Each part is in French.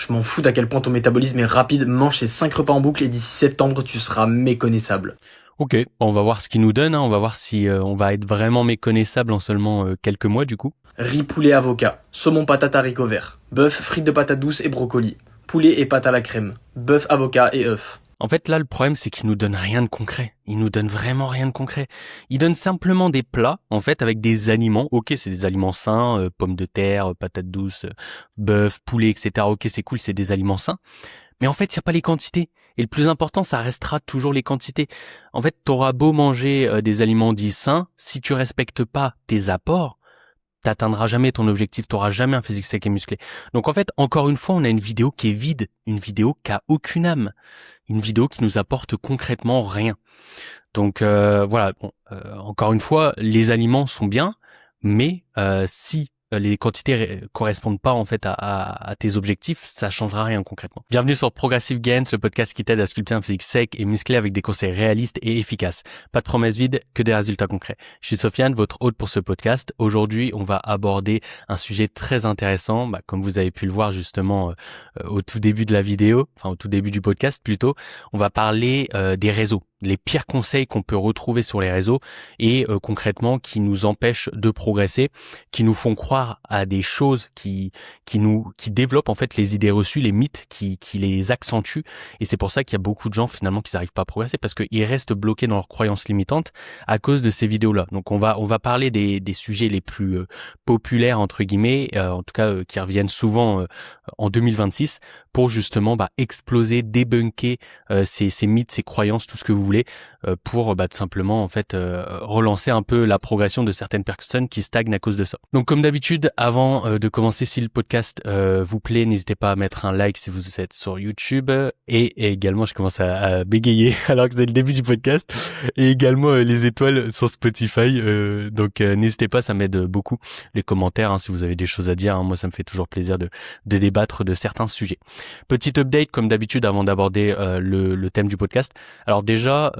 Je m'en fous d'à quel point ton métabolisme est rapide, mange ces 5 repas en boucle et d'ici septembre, tu seras méconnaissable. Ok, on va voir ce qu'il nous donne, hein. On va voir si on va être vraiment méconnaissable en seulement quelques mois du coup. Riz, poulet, avocat, saumon, patate, haricots verts, bœuf, frites de patates douces et brocolis, poulet et pâte à la crème, bœuf, avocat et œufs. En fait, là, le problème, c'est qu'il nous donne rien de concret. Il nous donne vraiment rien de concret. Il donne simplement des plats, en fait, avec des aliments. Ok, c'est des aliments sains, pommes de terre, patates douces, bœuf, poulet, etc. Ok, c'est cool, c'est des aliments sains. Mais en fait, il n'y a pas les quantités. Et le plus important, ça restera toujours les quantités. En fait, t'auras beau manger des aliments dits sains, si tu respectes pas tes apports, t'atteindras jamais ton objectif, t'auras jamais un physique sec et musclé. Donc en fait, encore une fois, on a une vidéo qui est vide, une vidéo qui a aucune âme, une vidéo qui nous apporte concrètement rien. Donc voilà, bon, encore une fois, les aliments sont bien, mais si les quantités correspondent pas en fait à tes objectifs, ça changera rien concrètement. Bienvenue sur Progressive Gains, le podcast qui t'aide à sculpter un physique sec et musclé avec des conseils réalistes et efficaces. Pas de promesses vides, que des résultats concrets. Je suis Sofiane, votre hôte pour ce podcast. Aujourd'hui, on va aborder un sujet très intéressant, comme vous avez pu le voir justement au tout début de la vidéo, enfin au tout début du podcast plutôt. On va parler des réseaux, les pires conseils qu'on peut retrouver sur les réseaux et concrètement qui nous empêchent de progresser, qui nous font croire à des choses qui développent en fait les idées reçues, les mythes qui les accentuent. Et c'est pour ça qu'il y a beaucoup de gens finalement qui n'arrivent pas à progresser parce qu'ils restent bloqués dans leurs croyances limitantes à cause de ces vidéos-là. Donc on va parler des sujets les plus populaires entre guillemets, en tout cas qui reviennent souvent en 2026 pour justement exploser, débunker ces mythes, ces croyances, tout ce que vous voulez, pour tout simplement en fait relancer un peu la progression de certaines personnes qui stagnent à cause de ça. Donc comme d'habitude, avant de commencer, si le podcast vous plaît, n'hésitez pas à mettre un like si vous êtes sur YouTube et également je commence à bégayer alors que c'est le début du podcast et également les étoiles sur Spotify. Donc n'hésitez pas, ça m'aide beaucoup. Les commentaires, hein, si vous avez des choses à dire, hein, moi ça me fait toujours plaisir de débattre de certains sujets. Petit update comme d'habitude avant d'aborder le thème du podcast. Alors déjà,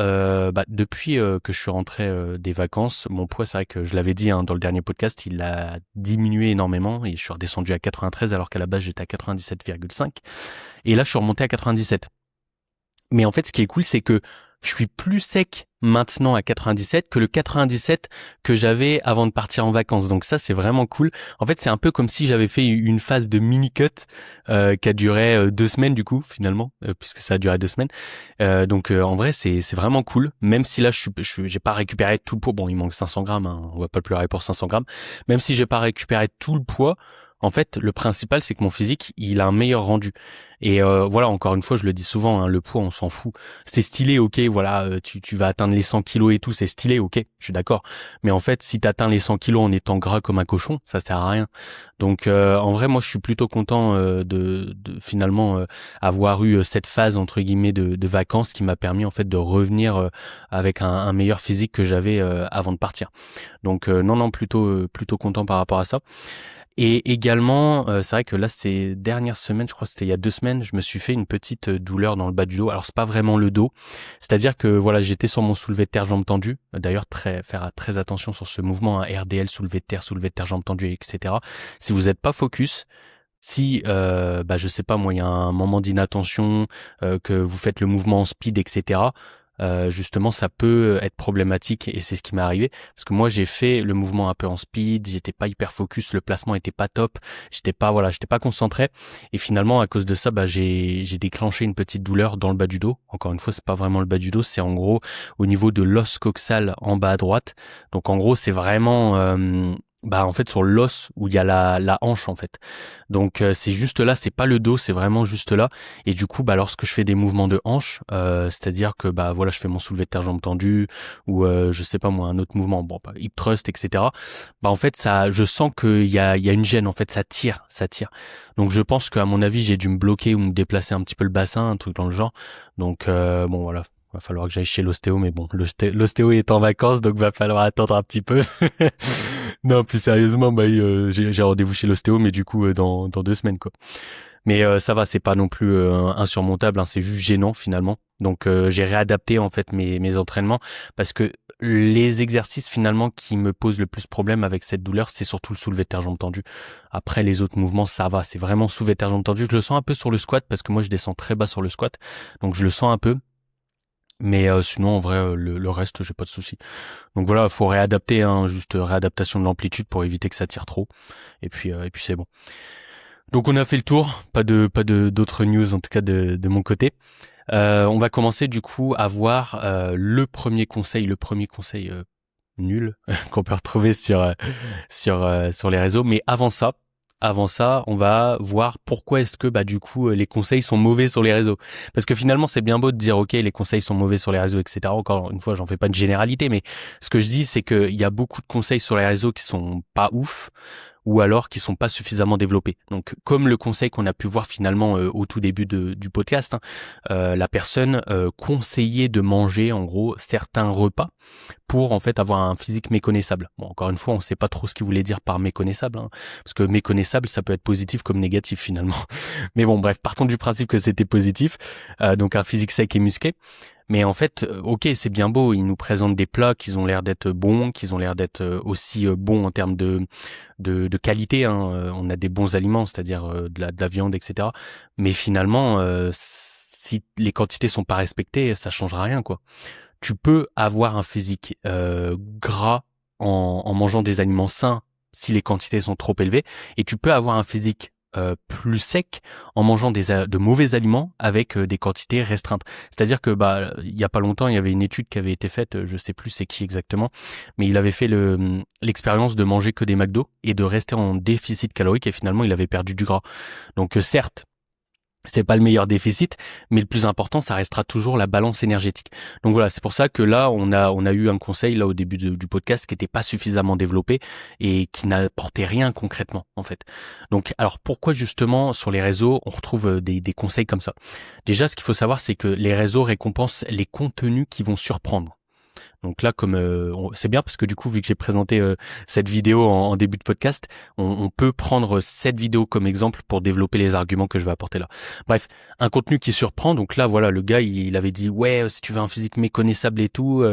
depuis que je suis rentré des vacances, mon poids, c'est vrai que je l'avais dit dans le dernier podcast, il a diminué énormément et je suis redescendu à 93 alors qu'à la base j'étais à 97,5 et là je suis remonté à 97. Mais en fait, ce qui est cool, c'est que je suis plus sec maintenant à 97 que le 97 que j'avais avant de partir en vacances. Donc ça, c'est vraiment cool. En fait, c'est un peu comme si j'avais fait une phase de mini-cut qui a duré 2 semaines du coup, finalement, puisque ça a duré 2 semaines. Donc en vrai, c'est vraiment cool. Même si là, j'ai pas récupéré tout le poids. Bon, il manque 500 grammes, hein, on va pas pleurer pour 500 grammes. Même si j'ai pas récupéré tout le poids, en fait, le principal, c'est que mon physique, il a un meilleur rendu. Et voilà, encore une fois, je le dis souvent, hein, le poids, on s'en fout. C'est stylé, ok, voilà, tu vas atteindre les 100 kilos et tout, c'est stylé, ok, je suis d'accord. Mais en fait, si t'atteins les 100 kilos en étant gras comme un cochon, ça sert à rien. Donc, en vrai, moi, je suis plutôt content de finalement avoir eu cette phase, entre guillemets, de vacances qui m'a permis, en fait, de revenir avec un meilleur physique que j'avais avant de partir. Donc, non, plutôt content par rapport à ça. Et également, c'est vrai que là, ces dernières semaines, je crois que c'était il y a 2 semaines, je me suis fait une petite douleur dans le bas du dos. Alors, c'est pas vraiment le dos. C'est-à-dire que, voilà, j'étais sur mon soulevé de terre jambes tendues. D'ailleurs, faire très attention sur ce mouvement, hein, RDL, soulevé de terre jambes tendues, etc. Si vous n'êtes pas focus, si, je sais pas, moi, il y a un moment d'inattention, que vous faites le mouvement en speed, etc., justement ça peut être problématique et c'est ce qui m'est arrivé parce que moi j'ai fait le mouvement un peu en speed, j'étais pas hyper focus, le placement était pas top, j'étais pas concentré et finalement à cause de ça j'ai déclenché une petite douleur dans le bas du dos. Encore une fois, c'est pas vraiment le bas du dos, c'est en gros au niveau de l'os coxal en bas à droite. Donc en gros c'est vraiment en fait sur l'os où il y a la hanche en fait. Donc c'est juste là, c'est pas le dos, c'est vraiment juste là. Et du coup lorsque je fais des mouvements de hanche, c'est-à-dire que je fais mon soulevé de terre jambes tendues ou je sais pas moi un autre mouvement, hip thrust, etc. En fait ça, je sens qu'il y a une gêne en fait, ça tire. Donc je pense qu'à mon avis j'ai dû me bloquer ou me déplacer un petit peu le bassin, un truc dans le genre. Donc voilà. Va falloir que j'aille chez l'ostéo, mais bon, l'ostéo est en vacances, donc va falloir attendre un petit peu. Non, plus sérieusement, j'ai rendez-vous chez l'ostéo, mais du coup dans 2 semaines quoi. Mais ça va, c'est pas non plus insurmontable, hein, c'est juste gênant finalement. Donc j'ai réadapté en fait mes entraînements parce que les exercices finalement qui me posent le plus problème avec cette douleur, c'est surtout le soulevé de terre jambes tendues. Après les autres mouvements, ça va, c'est vraiment soulevé de terre jambes tendues. Je le sens un peu sur le squat parce que moi je descends très bas sur le squat, donc je le sens un peu. Mais sinon en vrai le reste j'ai pas de souci. Donc voilà, faut réadapter, juste réadaptation de l'amplitude pour éviter que ça tire trop. Et puis c'est bon. Donc on a fait le tour, pas de d'autres news en tout cas de mon côté. On va commencer du coup à voir le premier conseil nul qu'on peut retrouver sur les réseaux. Mais avant ça, on va voir pourquoi est-ce que du coup les conseils sont mauvais sur les réseaux. Parce que finalement c'est bien beau de dire ok les conseils sont mauvais sur les réseaux, etc. Encore une fois j'en fais pas une généralité, mais ce que je dis c'est qu'il y a beaucoup de conseils sur les réseaux qui sont pas ouf, ou alors qui sont pas suffisamment développés. Donc comme le conseil qu'on a pu voir finalement au tout début du podcast, la personne conseillait de manger en gros certains repas pour en fait avoir un physique méconnaissable. Bon, encore une fois, on sait pas trop ce qu'il voulait dire par méconnaissable, parce que méconnaissable, ça peut être positif comme négatif finalement. Mais bon, bref, partons du principe que c'était positif, donc un physique sec et musclé. Mais en fait, ok, c'est bien beau, ils nous présentent des plats qui ont l'air d'être bons, qui ont l'air d'être aussi bons en termes de qualité. On a des bons aliments, c'est-à-dire de la viande, etc. Mais finalement, si les quantités sont pas respectées, ça changera rien, quoi. Tu peux avoir un physique gras en mangeant des aliments sains si les quantités sont trop élevées, et tu peux avoir un physique plus sec en mangeant de mauvais aliments avec des quantités restreintes. C'est-à-dire que il y a pas longtemps, il y avait une étude qui avait été faite, je sais plus c'est qui exactement, mais il avait fait l'expérience de manger que des McDo et de rester en déficit calorique, et finalement il avait perdu du gras. Donc certes, c'est pas le meilleur déficit, mais le plus important, ça restera toujours la balance énergétique. Donc voilà, c'est pour ça que là, on a eu un conseil là au début du podcast qui était pas suffisamment développé et qui n'apportait rien concrètement en fait. Donc alors pourquoi justement sur les réseaux on retrouve des conseils comme ça? Déjà, ce qu'il faut savoir, c'est que les réseaux récompensent les contenus qui vont surprendre. Donc là, comme c'est bien parce que du coup, vu que j'ai présenté cette vidéo en début de podcast, on peut prendre cette vidéo comme exemple pour développer les arguments que je vais apporter là. Bref, un contenu qui surprend. Donc là, voilà, le gars, il avait dit ouais, si tu veux un physique méconnaissable et tout,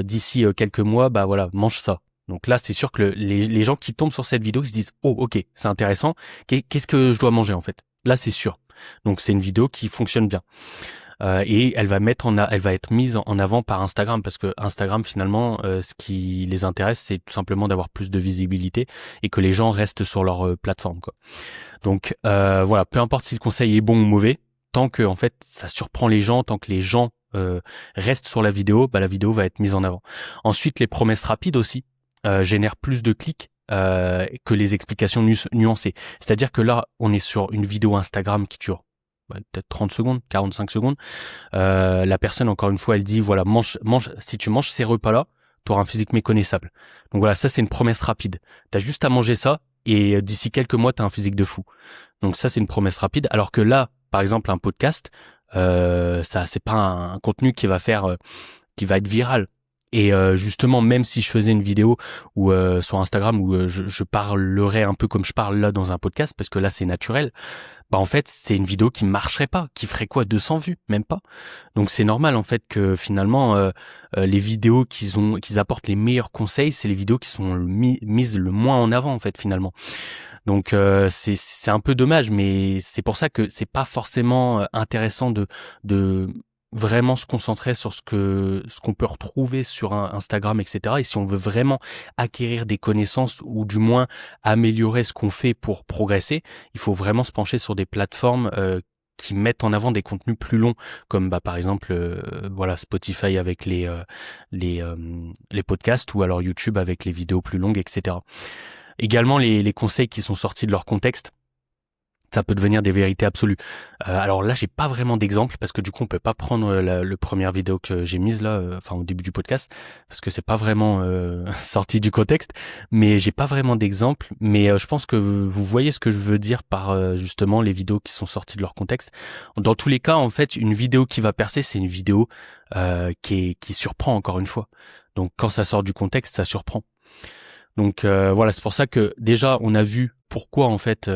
d'ici quelques mois, voilà, mange ça. Donc là, c'est sûr que les gens qui tombent sur cette vidéo, ils se disent oh ok, c'est intéressant. Qu'est-ce que je dois manger en fait? Là, c'est sûr. Donc c'est une vidéo qui fonctionne bien. Et elle va être mise en avant par Instagram, parce que Instagram finalement ce qui les intéresse, c'est tout simplement d'avoir plus de visibilité et que les gens restent sur leur plateforme, quoi. Donc voilà, peu importe si le conseil est bon ou mauvais, tant que en fait ça surprend les gens, tant que les gens restent sur la vidéo, la vidéo va être mise en avant. Ensuite, les promesses rapides aussi génèrent plus de clics que les explications nuancées. C'est-à-dire que là, on est sur une vidéo Instagram qui dure peut-être 30 secondes, 45 secondes. La personne, encore une fois, elle dit, voilà, mange, si tu manges ces repas-là, tu auras un physique méconnaissable. Donc voilà, ça, c'est une promesse rapide. Tu as juste à manger ça, et d'ici quelques mois, tu as un physique de fou. Donc ça, c'est une promesse rapide. Alors que là, par exemple, un podcast, ça, c'est pas un contenu qui va être viral. Et justement, même si je faisais une vidéo ou sur Instagram où je parlerais un peu comme je parle là dans un podcast, parce que là c'est naturel, en fait c'est une vidéo qui marcherait pas, qui ferait quoi, 200 vues, même pas. Donc c'est normal en fait que finalement les vidéos qu'ils apportent les meilleurs conseils, c'est les vidéos qui sont mises le moins en avant en fait finalement. Donc c'est un peu dommage, mais c'est pour ça que c'est pas forcément intéressant de vraiment se concentrer sur ce qu'on peut retrouver sur Instagram, etc. Et si on veut vraiment acquérir des connaissances ou du moins améliorer ce qu'on fait pour progresser, il faut vraiment se pencher sur des plateformes qui mettent en avant des contenus plus longs, comme par exemple Spotify avec les podcasts, ou alors YouTube avec les vidéos plus longues, etc. Également les conseils qui sont sortis de leur contexte, ça peut devenir des vérités absolues. Alors là, j'ai pas vraiment d'exemple, parce que du coup, on peut pas prendre le première vidéo que j'ai mise là, au début du podcast, parce que c'est pas vraiment sorti du contexte. Mais j'ai pas vraiment d'exemple. Mais je pense que vous voyez ce que je veux dire par justement les vidéos qui sont sorties de leur contexte. Dans tous les cas, en fait, une vidéo qui va percer, c'est une vidéo qui surprend, encore une fois. Donc quand ça sort du contexte, ça surprend. Donc voilà, c'est pour ça que déjà on a vu pourquoi en fait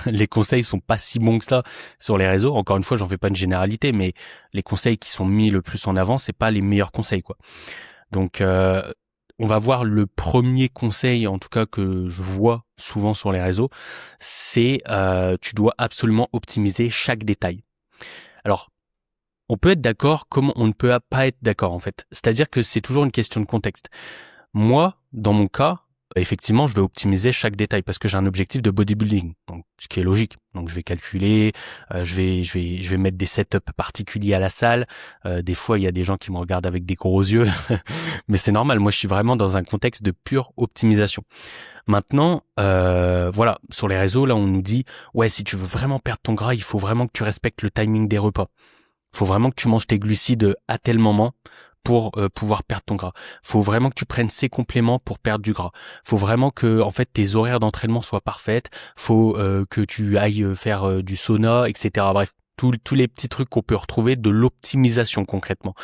les conseils sont pas si bons que ça sur les réseaux. Encore une fois, j'en fais pas une généralité, mais les conseils qui sont mis le plus en avant, c'est pas les meilleurs conseils, quoi. Donc, on va voir le premier conseil, en tout cas que je vois souvent sur les réseaux, c'est tu dois absolument optimiser chaque détail. Alors, on peut être d'accord comme on ne peut pas être d'accord en fait. C'est-à-dire que c'est toujours une question de contexte. Moi, dans mon cas, effectivement, je vais optimiser chaque détail parce que j'ai un objectif de bodybuilding, donc ce qui est logique. Donc je vais calculer, je vais mettre des setups particuliers à la salle. Des fois, il y a des gens qui me regardent avec des gros yeux, mais c'est normal. Moi, je suis vraiment dans un contexte de pure optimisation. Maintenant, voilà, sur les réseaux, là, on nous dit, ouais, si tu veux vraiment perdre ton gras, il faut vraiment que tu respectes le timing des repas. Il faut vraiment que tu manges tes glucides à tel moment pour pouvoir perdre ton gras. Faut vraiment que tu prennes ces compléments pour perdre du gras. Faut vraiment que en fait tes horaires d'entraînement soient parfaites. Faut que tu ailles faire du sauna, etc. Bref, tous les petits trucs qu'on peut retrouver de l'optimisation concrètement.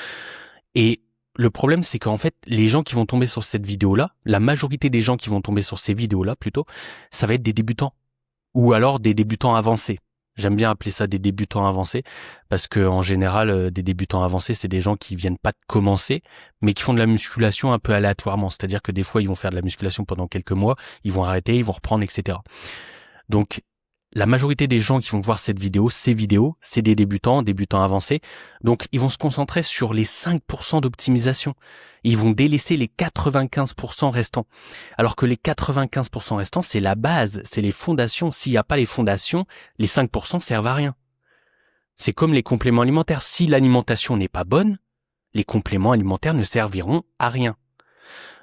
Et le problème, c'est qu'en fait, les gens qui vont tomber sur cette vidéo-là, la majorité des gens qui vont tomber sur ces vidéos-là plutôt, ça va être des débutants ou alors des débutants avancés. J'aime bien appeler ça des débutants avancés parce que en général, des débutants avancés, c'est des gens qui viennent pas de commencer, mais qui font de la musculation un peu aléatoirement. C'est-à-dire que des fois, ils vont faire de la musculation pendant quelques mois, ils vont arrêter, ils vont reprendre, etc. Donc, la majorité des gens qui vont voir ces vidéos, c'est des débutants avancés. Donc, ils vont se concentrer sur les 5% d'optimisation. Ils vont délaisser les 95% restants. Alors que les 95% restants, c'est la base, c'est les fondations. S'il n'y a pas les fondations, les 5% servent à rien. C'est comme les compléments alimentaires. Si l'alimentation n'est pas bonne, les compléments alimentaires ne serviront à rien.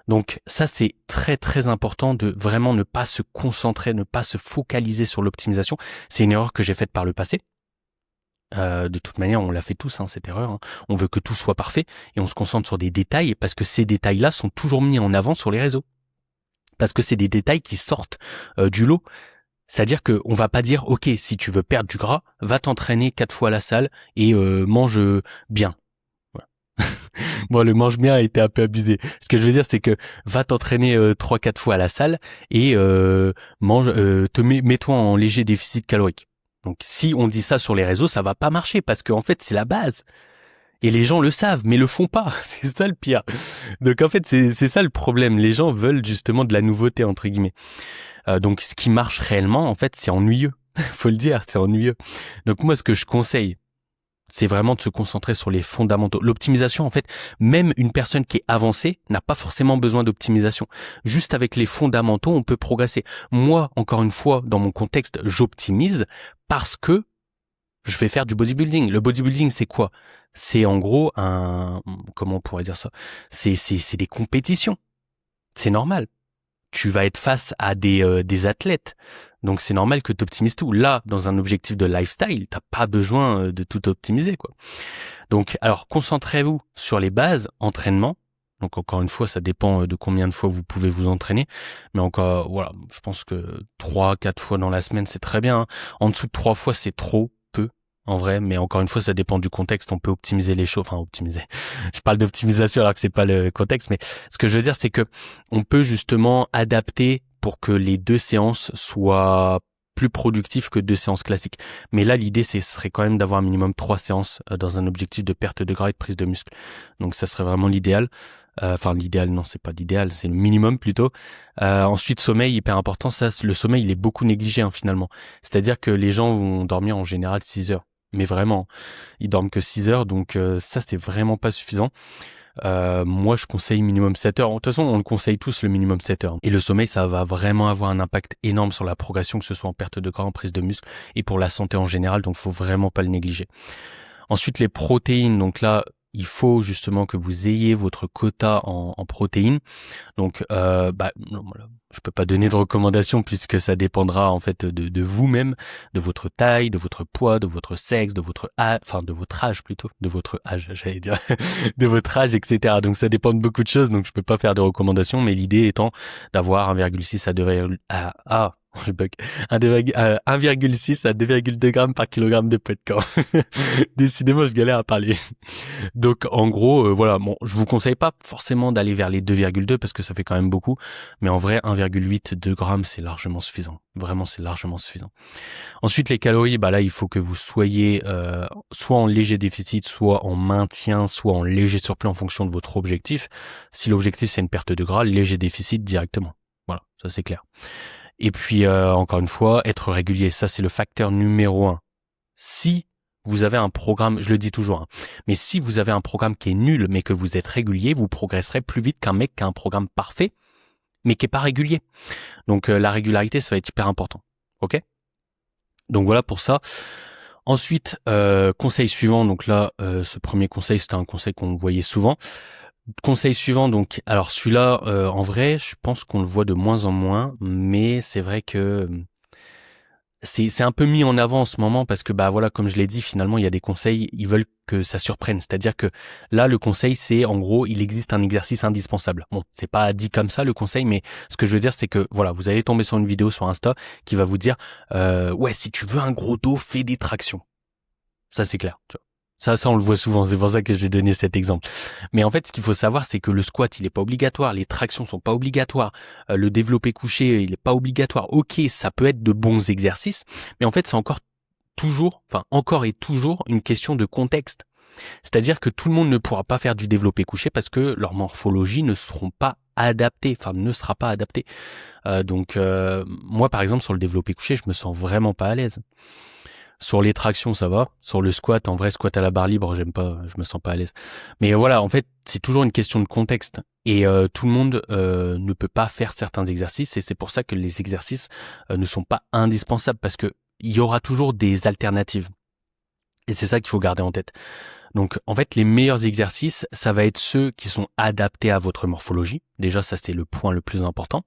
Donc ça, c'est très très important de vraiment ne pas se concentrer, ne pas se focaliser sur l'optimisation. C'est une erreur que j'ai faite par le passé. De toute manière, on l'a fait tous, cette erreur. Hein. On veut que tout soit parfait et on se concentre sur des détails parce que ces détails-là sont toujours mis en avant sur les réseaux. Parce que c'est des détails qui sortent du lot. C'est-à-dire qu'on va pas dire, ok, si tu veux perdre du gras, va t'entraîner 4 fois à la salle et mange bien. Bon, le mange bien a été un peu abusé. Ce que je veux dire, c'est que va t'entraîner 3-4 fois à la salle et mets-toi en léger déficit calorique. Donc, si on dit ça sur les réseaux, ça va pas marcher parce qu'en fait, c'est la base. Et les gens le savent, mais le font pas. C'est ça le pire. Donc, en fait, c'est ça le problème. Les gens veulent justement de la nouveauté, entre guillemets. Donc, ce qui marche réellement, en fait, c'est ennuyeux. Faut le dire, c'est ennuyeux. Donc, moi, ce que je conseille, c'est vraiment de se concentrer sur les fondamentaux. L'optimisation, en fait, même une personne qui est avancée n'a pas forcément besoin d'optimisation. Juste avec les fondamentaux, on peut progresser. Moi, encore une fois, dans mon contexte, j'optimise parce que je vais faire du bodybuilding. Le bodybuilding, c'est quoi? C'est en gros comment on pourrait dire ça? C'est des compétitions. C'est normal. Tu vas être face à des athlètes. Donc c'est normal que tu optimises tout. Là, dans un objectif de lifestyle, t'as pas besoin de tout optimiser, quoi. Donc, alors, concentrez-vous sur les bases, entraînement. Donc encore une fois, ça dépend de combien de fois vous pouvez vous entraîner. Mais encore, voilà, je pense que 3-4 fois dans la semaine, c'est très bien. En dessous de 3 fois, c'est trop peu, en vrai. Mais encore une fois, ça dépend du contexte. On peut optimiser les choses. Enfin, optimiser. Je parle d'optimisation alors que c'est pas le contexte. Mais ce que je veux dire, c'est que on peut justement adapter pour que les 2 séances soient plus productives que 2 séances classiques. Mais là, l'idée, ce serait quand même d'avoir un minimum 3 séances dans un objectif de perte de gras et de prise de muscle. Donc, ça serait vraiment l'idéal. Enfin, l'idéal, non, c'est pas l'idéal, c'est le minimum plutôt. Ensuite, sommeil, hyper important. Ça, le sommeil, il est beaucoup négligé finalement. C'est-à-dire que les gens vont dormir en général 6 heures. Mais vraiment, ils dorment que 6 heures, donc ça, c'est vraiment pas suffisant. Moi, je conseille minimum 7 heures. De toute façon, on le conseille tous le minimum 7 heures. Et le sommeil, ça va vraiment avoir un impact énorme sur la progression, que ce soit en perte de gras, en prise de muscle et pour la santé en général. Donc, faut vraiment pas le négliger. Ensuite, les protéines. Donc là, il faut justement que vous ayez votre quota en protéines. Donc, je peux pas donner de recommandations puisque ça dépendra en fait de vous-même, de votre taille, de votre poids, de votre sexe, de votre âge, de votre âge plutôt, de votre âge, j'allais dire, de votre âge, etc. Donc, ça dépend de beaucoup de choses. Donc, je peux pas faire de recommandations, mais l'idée étant d'avoir 1,6 à 2 je bug, 1,6 à 2,2 grammes par kilogramme de poids de corps. Décidément, je galère à parler. Donc, en gros, voilà, bon, je vous conseille pas forcément d'aller vers les 2,2 parce que ça fait quand même beaucoup, mais en vrai, 1,8, 2 grammes, c'est largement suffisant. Vraiment, c'est largement suffisant. Ensuite, les calories, bah là, il faut que vous soyez soit en léger déficit, soit en maintien, soit en léger surplus en fonction de votre objectif. Si l'objectif, c'est une perte de gras, léger déficit directement. Voilà, ça c'est clair. Et puis, encore une fois, être régulier, ça c'est le facteur numéro 1. Si vous avez un programme, je le dis toujours, hein, mais si vous avez un programme qui est nul, mais que vous êtes régulier, vous progresserez plus vite qu'un mec qui a un programme parfait, mais qui est pas régulier. Donc, la régularité, ça va être hyper important. Ok ? Donc voilà pour ça. Ensuite, conseil suivant, donc là, ce premier conseil, c'était un conseil qu'on voyait souvent. Conseil suivant, donc, alors celui-là, en vrai, je pense qu'on le voit de moins en moins, mais c'est vrai que c'est un peu mis en avant en ce moment parce que, bah voilà, comme je l'ai dit, finalement, il y a des conseils, ils veulent que ça surprenne. C'est-à-dire que là, le conseil, c'est, en gros, il existe un exercice indispensable. Bon, c'est pas dit comme ça, le conseil, mais ce que je veux dire, c'est que, voilà, vous allez tomber sur une vidéo sur Insta qui va vous dire, ouais, si tu veux un gros dos, fais des tractions. Ça, c'est clair, tu vois. Ça, on le voit souvent. C'est pour ça que j'ai donné cet exemple. Mais en fait, ce qu'il faut savoir, c'est que le squat, il est pas obligatoire. Les tractions sont pas obligatoires. Le développé couché, il est pas obligatoire. Ok, ça peut être de bons exercices. Mais en fait, c'est encore et toujours une question de contexte. C'est-à-dire que tout le monde ne pourra pas faire du développé couché parce que leur morphologie ne sera pas adaptée. Donc, moi, par exemple, sur le développé couché, je me sens vraiment pas à l'aise. Sur les tractions, ça va. Sur le squat, en vrai, squat à la barre libre, j'aime pas, je me sens pas à l'aise. Mais voilà, en fait, c'est toujours une question de contexte. Et tout le monde ne peut pas faire certains exercices. Et c'est pour ça que les exercices ne sont pas indispensables parce que il y aura toujours des alternatives. Et c'est ça qu'il faut garder en tête. Donc, en fait, les meilleurs exercices, ça va être ceux qui sont adaptés à votre morphologie. Déjà, ça, c'est le point le plus important.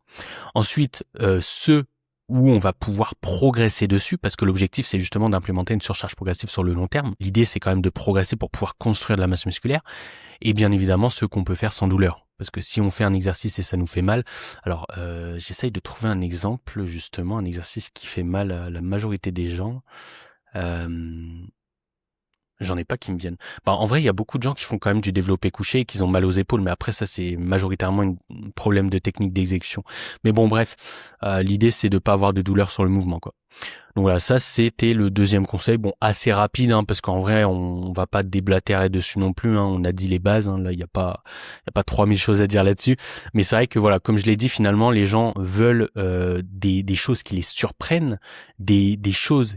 Ensuite, ceux où on va pouvoir progresser dessus, parce que l'objectif, c'est justement d'implémenter une surcharge progressive sur le long terme. L'idée, c'est quand même de progresser pour pouvoir construire de la masse musculaire. Et bien évidemment, ceux qu'on peut faire sans douleur. Parce que si on fait un exercice et ça nous fait mal, alors j'essaye de trouver un exemple, justement, un exercice qui fait mal à la majorité des gens. J'en ai pas qui me viennent. Bah, en vrai, il y a beaucoup de gens qui font quand même du développé couché et qui ont mal aux épaules, mais après ça, c'est majoritairement un problème de technique d'exécution. Mais bon, bref, l'idée c'est de pas avoir de douleur sur le mouvement, quoi. Donc voilà, ça c'était le deuxième conseil. Bon, assez rapide, hein, parce qu'en vrai, on va pas déblatérer dessus non plus. Hein, on a dit les bases. Hein, là, il y a pas 3000 choses à dire là-dessus. Mais c'est vrai que voilà, comme je l'ai dit, finalement, les gens veulent des choses qui les surprennent, des choses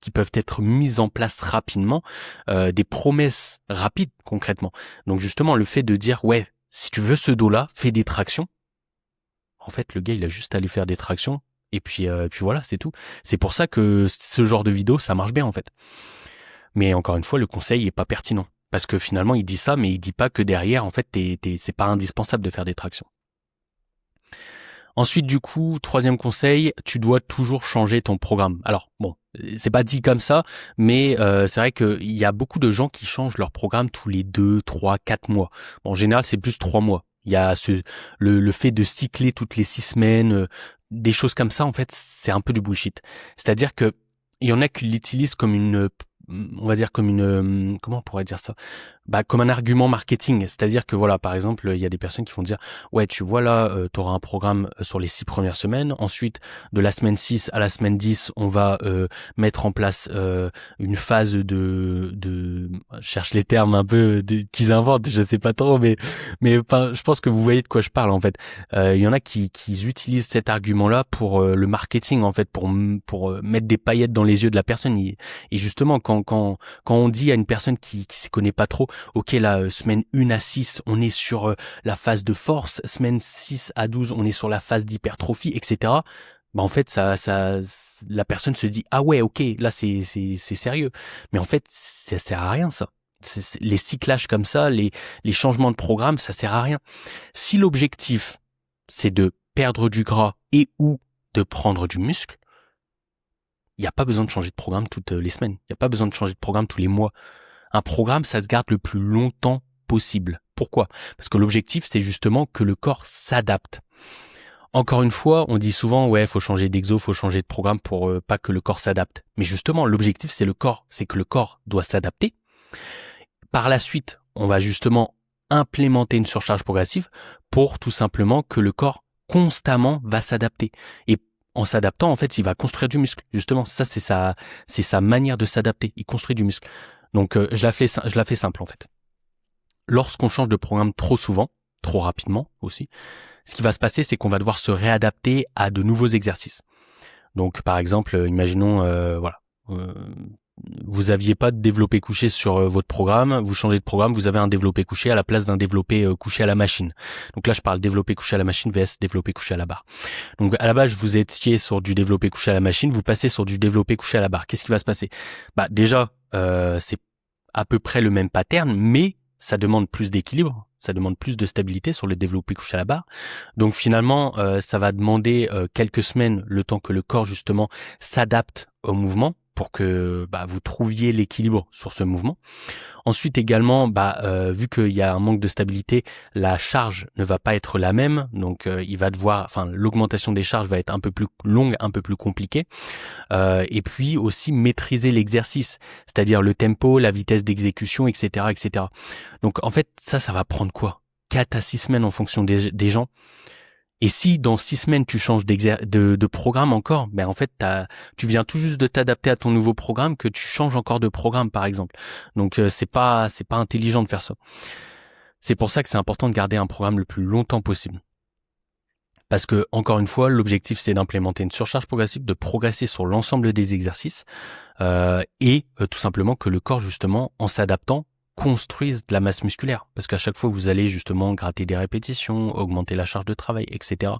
qui peuvent être mises en place rapidement, des promesses rapides concrètement. Donc justement, le fait de dire ouais, si tu veux ce dos-là, fais des tractions. En fait, le gars, il a juste à aller faire des tractions et puis voilà, c'est tout. C'est pour ça que ce genre de vidéo, ça marche bien en fait. Mais encore une fois, le conseil est pas pertinent parce que finalement, il dit ça, mais il dit pas que derrière, en fait, c'est pas indispensable de faire des tractions. Ensuite, du coup, troisième conseil, tu dois toujours changer ton programme. Alors, bon, c'est pas dit comme ça, mais c'est vrai qu'il y a beaucoup de gens qui changent leur programme tous les 2, 3, 4 mois. Bon, en général, c'est plus 3 mois. Il y a le fait de cycler toutes les 6 semaines, des choses comme ça, en fait, c'est un peu du bullshit. C'est-à-dire que il y en a qui l'utilisent comme on va dire comme comment on pourrait dire ça? Bah, comme un argument marketing. C'est-à-dire que voilà, par exemple, il y a des personnes qui vont dire, ouais, tu vois là, tu auras un programme sur les 6 premières semaines. Ensuite, de la semaine 6 à la semaine 10, on va mettre en place une phase de, je cherche les termes un peu qu'ils inventent, je sais pas trop, mais enfin, je pense que vous voyez de quoi je parle en fait. Il y en a qui utilisent cet argument-là pour le marketing en fait, pour mettre des paillettes dans les yeux de la personne. Et justement, quand on dit à une personne qui s'y connaît pas trop, ok, là, semaine 1 à 6, on est sur la phase de force, semaine 6 à 12, on est sur la phase d'hypertrophie, etc. Bah, en fait, la personne se dit, ah ouais, ok, là, c'est sérieux. Mais en fait, ça sert à rien, ça. Les cyclages comme ça, les changements de programme, ça sert à rien. Si l'objectif, c'est de perdre du gras et ou de prendre du muscle, il n'y a pas besoin de changer de programme toutes les semaines. Il n'y a pas besoin de changer de programme tous les mois. Un programme, ça se garde le plus longtemps possible. Pourquoi ? Parce que l'objectif, c'est justement que le corps s'adapte. Encore une fois, on dit souvent, ouais, faut changer d'exo, faut changer de programme pour pas que le corps s'adapte. Mais justement, l'objectif, c'est le corps. C'est que le corps doit s'adapter. Par la suite, on va justement implémenter une surcharge progressive pour tout simplement que le corps constamment va s'adapter. Et en s'adaptant, en fait, il va construire du muscle. Justement, ça, c'est sa manière de s'adapter. Il construit du muscle. Donc, je la fais simple, en fait. Lorsqu'on change de programme trop souvent, trop rapidement aussi, ce qui va se passer, c'est qu'on va devoir se réadapter à de nouveaux exercices. Donc, par exemple, imaginons, vous aviez pas de développé couché sur votre programme, vous changez de programme, vous avez un développé couché à la place d'un développé couché à la machine. Donc là, je parle développé couché à la machine vs développé couché à la barre. Donc à la base, vous étiez sur du développé couché à la machine, vous passez sur du développé couché à la barre. Qu'est-ce qui va se passer? Déjà, c'est à peu près le même pattern, mais ça demande plus d'équilibre, ça demande plus de stabilité sur le développé couché à la barre. Donc finalement, ça va demander quelques semaines, le temps que le corps justement s'adapte au mouvement pour que vous trouviez l'équilibre sur ce mouvement. Ensuite également, vu qu'il y a un manque de stabilité, la charge ne va pas être la même, donc l'augmentation des charges va être un peu plus longue, un peu plus compliquée. Et puis aussi maîtriser l'exercice, c'est-à-dire le tempo, la vitesse d'exécution, etc., etc. Donc en fait, ça va prendre quoi? 4 à 6 semaines en fonction des gens. Et si dans 6 semaines tu changes de programme encore, en fait tu viens tout juste de t'adapter à ton nouveau programme que tu changes encore de programme par exemple. Donc c'est pas intelligent de faire ça. C'est pour ça que c'est important de garder un programme le plus longtemps possible. Parce que encore une fois, l'objectif c'est d'implémenter une surcharge progressive, de progresser sur l'ensemble des exercices et tout simplement que le corps justement en s'adaptant construisent de la masse musculaire, parce qu'à chaque fois vous allez justement gratter des répétitions, augmenter la charge de travail, etc.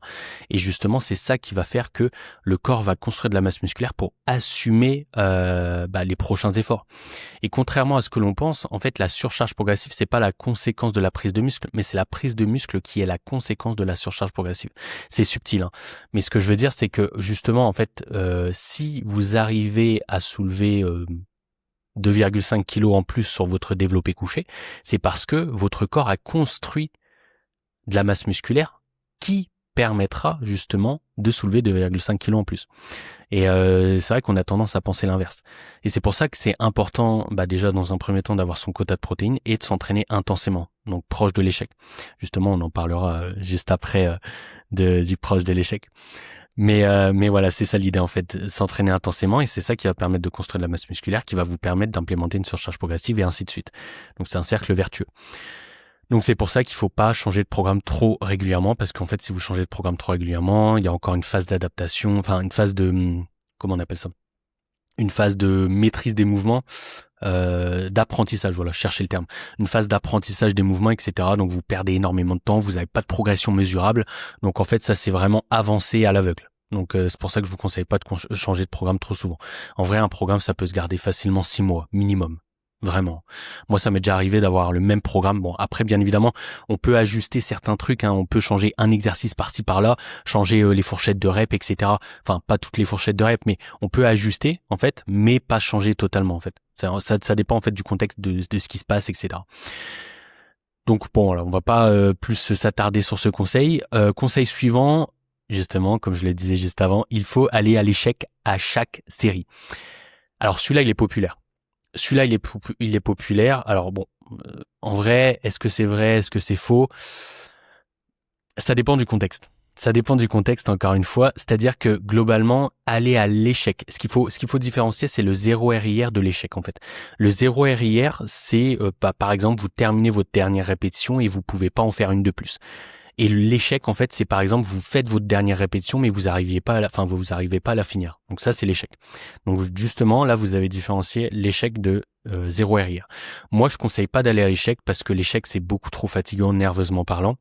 Et justement c'est ça qui va faire que le corps va construire de la masse musculaire pour assumer les prochains efforts. Et contrairement à ce que l'on pense, en fait la surcharge progressive c'est pas la conséquence de la prise de muscle, mais c'est la prise de muscle qui est la conséquence de la surcharge progressive. C'est subtil, hein. Mais ce que je veux dire c'est que justement en fait si vous arrivez à soulever 2,5 kg en plus sur votre développé couché, c'est parce que votre corps a construit de la masse musculaire qui permettra justement de soulever 2,5 kg en plus. Et c'est vrai qu'on a tendance à penser l'inverse. Et c'est pour ça que c'est important déjà dans un premier temps d'avoir son quota de protéines et de s'entraîner intensément, donc proche de l'échec. Justement, on en parlera juste après du proche de l'échec. Mais voilà, c'est ça l'idée en fait, s'entraîner intensément et c'est ça qui va permettre de construire de la masse musculaire, qui va vous permettre d'implémenter une surcharge progressive et ainsi de suite. Donc c'est un cercle vertueux. Donc c'est pour ça qu'il faut pas changer de programme trop régulièrement, parce qu'en fait si vous changez de programme trop régulièrement, il y a encore une phase d'adaptation, enfin une phase de, comment on appelle ça, une phase de maîtrise des mouvements, d'apprentissage, voilà, cherchez le terme, une phase d'apprentissage des mouvements, etc. Donc vous perdez énormément de temps, vous n'avez pas de progression mesurable, donc en fait ça c'est vraiment avancer à l'aveugle. Donc c'est pour ça que je vous conseille pas de changer de programme trop souvent. En vrai, un programme ça peut se garder facilement 6 mois minimum. Vraiment. Moi, ça m'est déjà arrivé d'avoir le même programme. Bon, après, bien évidemment, on peut ajuster certains trucs, hein. On peut changer un exercice par-ci, par-là, changer les fourchettes de reps, etc. Enfin, pas toutes les fourchettes de reps, mais on peut ajuster, en fait, mais pas changer totalement, en fait. Ça dépend, en fait, du contexte de ce qui se passe, etc. Donc, bon, voilà, on va pas plus s'attarder sur ce conseil. Conseil suivant, justement, comme je le disais juste avant, il faut aller à l'échec à chaque série. Alors, celui-là, il est populaire. Celui-là, il est populaire. Alors bon, en vrai, est-ce que c'est vrai, est-ce que c'est faux? Ça dépend du contexte. Ça dépend du contexte, encore une fois. C'est-à-dire que globalement, aller à l'échec. Ce qu'il faut différencier, c'est le 0 RIR de l'échec, en fait. Le 0 RIR, c'est, par exemple, vous terminez votre dernière répétition et vous pouvez pas en faire une de plus. Et l'échec, en fait, c'est par exemple, vous faites votre dernière répétition, mais vous arrivez pas à la finir. Donc ça, c'est l'échec. Donc justement, là, vous avez différencié l'échec de 0 RIR. Moi, je conseille pas d'aller à l'échec parce que l'échec, c'est beaucoup trop fatigant nerveusement parlant.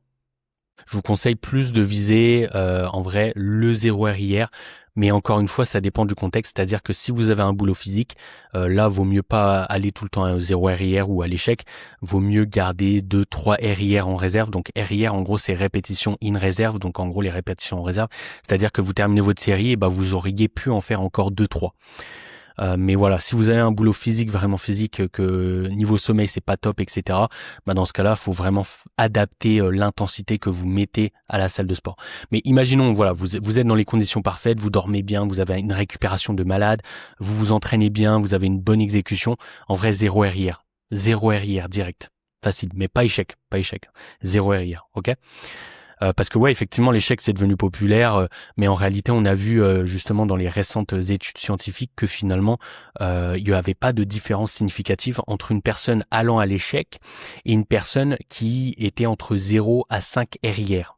Je vous conseille plus de viser, en vrai, le 0 RIR. Mais encore une fois, ça dépend du contexte. C'est-à-dire que si vous avez un boulot physique, là, vaut mieux pas aller tout le temps au 0 RIR ou à l'échec. Vaut mieux garder 2-3 RIR en réserve. Donc RIR, en gros, c'est répétition in réserve. Donc en gros, les répétitions en réserve. C'est-à-dire que vous terminez votre série et vous auriez pu en faire encore 2-3. Mais voilà, si vous avez un boulot physique, vraiment physique, que niveau sommeil c'est pas top, etc. Bah dans ce cas-là, faut vraiment adapter l'intensité que vous mettez à la salle de sport. Mais imaginons, voilà, vous êtes dans les conditions parfaites, vous dormez bien, vous avez une récupération de malade, vous vous entraînez bien, vous avez une bonne exécution. En vrai, 0 RIR, 0 RIR direct, facile, mais pas échec, zéro RIR, ok. Parce que ouais, effectivement, l'échec c'est devenu populaire, mais en réalité, on a vu justement dans les récentes études scientifiques que finalement, il n'y avait pas de différence significative entre une personne allant à l'échec et une personne qui était entre 0 à 5 RIR.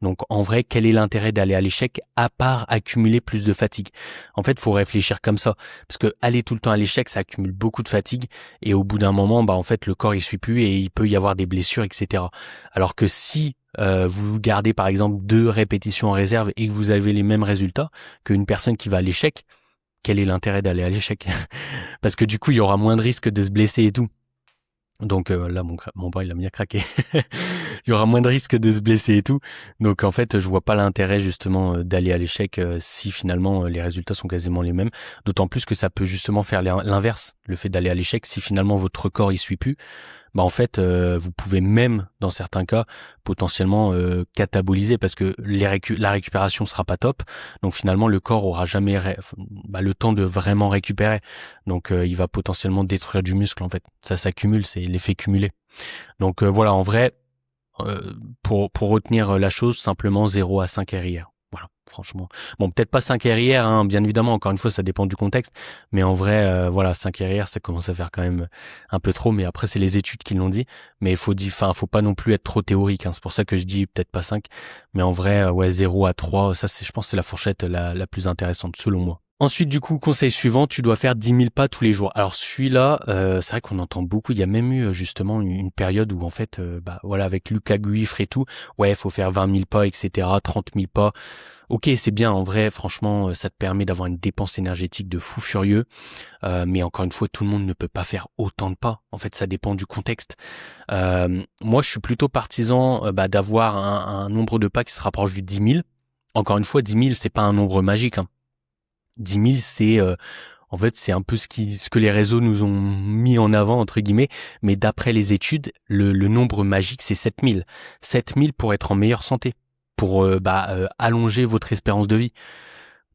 Donc en vrai, quel est l'intérêt d'aller à l'échec à part accumuler plus de fatigue? En fait, faut réfléchir comme ça, parce que aller tout le temps à l'échec, ça accumule beaucoup de fatigue et au bout d'un moment, bah en fait, le corps il suit plus et il peut y avoir des blessures, etc. Alors que si vous gardez par exemple 2 répétitions en réserve et que vous avez les mêmes résultats qu'une personne qui va à l'échec, quel est l'intérêt d'aller à l'échec? Parce que du coup, il y aura moins de risques de se blesser et tout. Donc là, mon bras, il a bien craqué. Il y aura moins de risques de se blesser et tout. Donc en fait, je vois pas l'intérêt justement d'aller à l'échec si finalement les résultats sont quasiment les mêmes. D'autant plus que ça peut justement faire l'inverse, le fait d'aller à l'échec. Si finalement votre corps il suit plus, bah en fait, vous pouvez même dans certains cas potentiellement cataboliser parce que la récupération sera pas top. Donc finalement, le corps aura jamais le temps de vraiment récupérer. Donc il va potentiellement détruire du muscle en fait. Ça s'accumule, c'est l'effet cumulé. Donc voilà, en vrai, pour retenir la chose, simplement 0 à 5 RIR. Voilà, franchement. Bon, peut-être pas 5 RIR, hein, bien évidemment, encore une fois, ça dépend du contexte. Mais en vrai, voilà, 5 RIR, ça commence à faire quand même un peu trop. Mais après, c'est les études qui l'ont dit. Mais faut pas non plus être trop théorique. Hein. C'est pour ça que je dis peut-être pas 5. Mais en vrai, ouais, 0 à 3, ça, je pense, c'est la fourchette la plus intéressante, selon moi. Ensuite, du coup, conseil suivant, tu dois faire 10 000 pas tous les jours. Alors celui-là, c'est vrai qu'on entend beaucoup. Il y a même eu justement une période où en fait, voilà, avec Lucas Guifre et tout, ouais, faut faire 20 000 pas, etc., 30 000 pas. Ok, c'est bien, en vrai, franchement, ça te permet d'avoir une dépense énergétique de fou furieux. Mais encore une fois, tout le monde ne peut pas faire autant de pas. En fait, ça dépend du contexte. Moi, je suis plutôt partisan d'avoir un nombre de pas qui se rapproche du 10 000. Encore une fois, 10 000, c'est pas un nombre magique, hein. 10 000, c'est en fait c'est un peu ce que les réseaux nous ont mis en avant entre guillemets, mais d'après les études, le nombre magique c'est 7 000. 7 000 pour être en meilleure santé, pour allonger votre espérance de vie.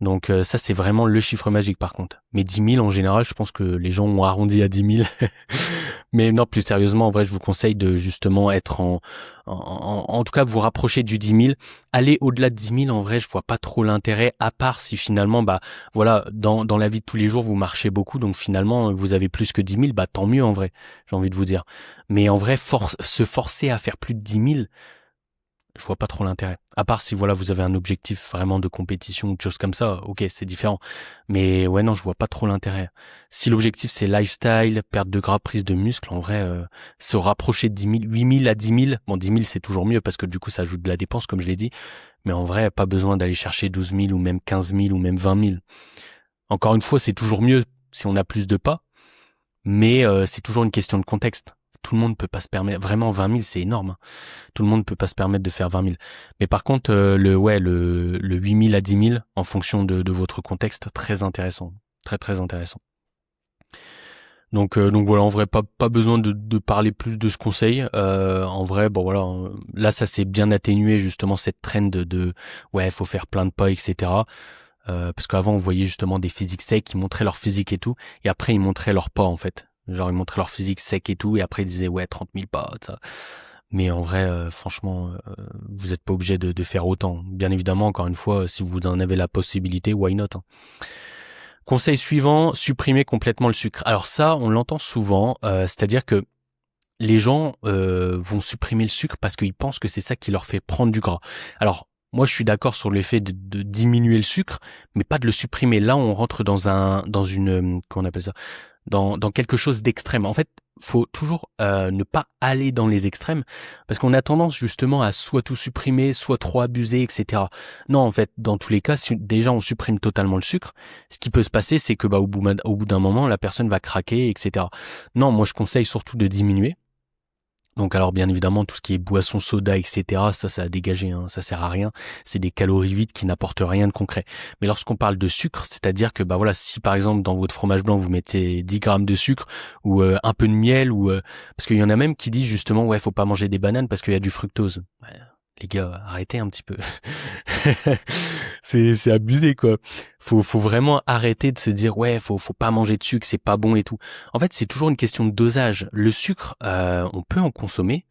Donc ça c'est vraiment le chiffre magique par contre. Mais 10 000 en général, je pense que les gens ont arrondi à 10 000. Mais non, plus sérieusement, en vrai, je vous conseille de justement être en tout cas vous rapprocher du 10 000. Aller au-delà de 10 000, en vrai, je vois pas trop l'intérêt, à part si finalement, voilà, dans la vie de tous les jours, vous marchez beaucoup, donc finalement, vous avez plus que 10 000, tant mieux en vrai, j'ai envie de vous dire. Mais en vrai, se forcer à faire plus de 10 000, je vois pas trop l'intérêt. À part si voilà vous avez un objectif vraiment de compétition ou de choses comme ça, ok c'est différent. Mais ouais non je vois pas trop l'intérêt. Si l'objectif c'est lifestyle, perte de gras, prise de muscle, en vrai se rapprocher de 10 000, 8 000 à 10 000, bon 10 000 c'est toujours mieux parce que du coup ça ajoute de la dépense comme je l'ai dit. Mais en vrai pas besoin d'aller chercher 12 000 ou même 15 000 ou même 20 000. Encore une fois c'est toujours mieux si on a plus de pas. Mais c'est toujours une question de contexte. Tout le monde peut pas se permettre, vraiment 20 000 c'est énorme. Hein. Tout le monde peut pas se permettre de faire 20 000. Mais par contre, le 8 000 à 10 000, en fonction de votre contexte, très intéressant. Très très intéressant. Donc voilà, en vrai, pas besoin de parler plus de ce conseil. En vrai, bon voilà, là ça s'est bien atténué justement cette trend de ouais, faut faire plein de pas, etc. Parce qu'avant on voyait justement des physiques secs qui montraient leur physique et tout, et après ils montraient leur pas en fait. Genre ils montraient leur physique sec et tout, et après ils disaient ouais 30 000 pas, ça. Mais en vrai, franchement, vous n'êtes pas obligé de faire autant. Bien évidemment, encore une fois, si vous en avez la possibilité, why not, hein. Conseil suivant, supprimer complètement le sucre. Alors ça, on l'entend souvent, c'est-à-dire que les gens vont supprimer le sucre parce qu'ils pensent que c'est ça qui leur fait prendre du gras. Alors, moi, je suis d'accord sur le fait de diminuer le sucre, mais pas de le supprimer. Là, on rentre dans une, comment on appelle ça, dans quelque chose d'extrême. En fait, faut toujours ne pas aller dans les extrêmes parce qu'on a tendance justement à soit tout supprimer, soit trop abuser, etc. Non, en fait, dans tous les cas, si déjà on supprime totalement le sucre, ce qui peut se passer, c'est que au bout d'un moment, la personne va craquer, etc. Non, moi je conseille surtout de diminuer. Donc alors bien évidemment tout ce qui est boisson, soda, etc. Ça a dégagé, hein, ça sert à rien. C'est des calories vides qui n'apportent rien de concret. Mais lorsqu'on parle de sucre, c'est-à-dire que bah voilà, si par exemple dans votre fromage blanc vous mettez 10 grammes de sucre ou un peu de miel ou parce qu'il y en a même qui disent justement ouais faut pas manger des bananes parce qu'il y a du fructose. Ouais, les gars, arrêtez un petit peu. c'est abusé quoi. Faut vraiment arrêter de se dire ouais faut pas manger de sucre, c'est pas bon et tout. En fait, c'est toujours une question de dosage. Le sucre, on peut en consommer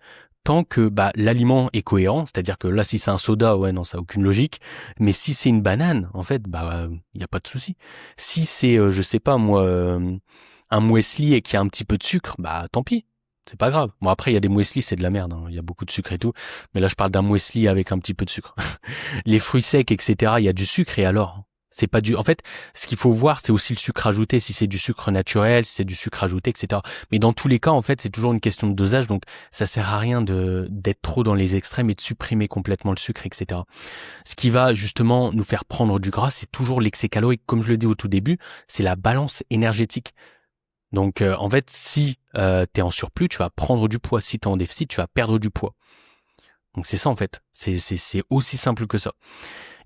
tant que bah l'aliment est cohérent, c'est-à-dire que là si c'est un soda, ouais non, ça a aucune logique, mais si c'est une banane, en fait, bah il y a pas de souci. Si c'est je sais pas moi un muesli et qu'il y a un petit peu de sucre, bah tant pis. C'est pas grave. Bon après il y a des muesli, c'est de la merde, hein. Il y a beaucoup de sucre et tout, mais là je parle d'un muesli avec un petit peu de sucre. Les fruits secs, etc. Il y a du sucre et alors c'est pas du. En fait, ce qu'il faut voir, c'est aussi le sucre ajouté. Si c'est du sucre naturel, si c'est du sucre ajouté, etc. Mais dans tous les cas, en fait, c'est toujours une question de dosage. Donc, ça sert à rien d'être trop dans les extrêmes et de supprimer complètement le sucre, etc. Ce qui va justement nous faire prendre du gras, c'est toujours l'excès calorique. Comme je le dis au tout début, c'est la balance énergétique. Donc, en fait, si t'es en surplus, tu vas prendre du poids. Si t'es en déficit, tu vas perdre du poids. Donc c'est ça en fait, c'est aussi simple que ça.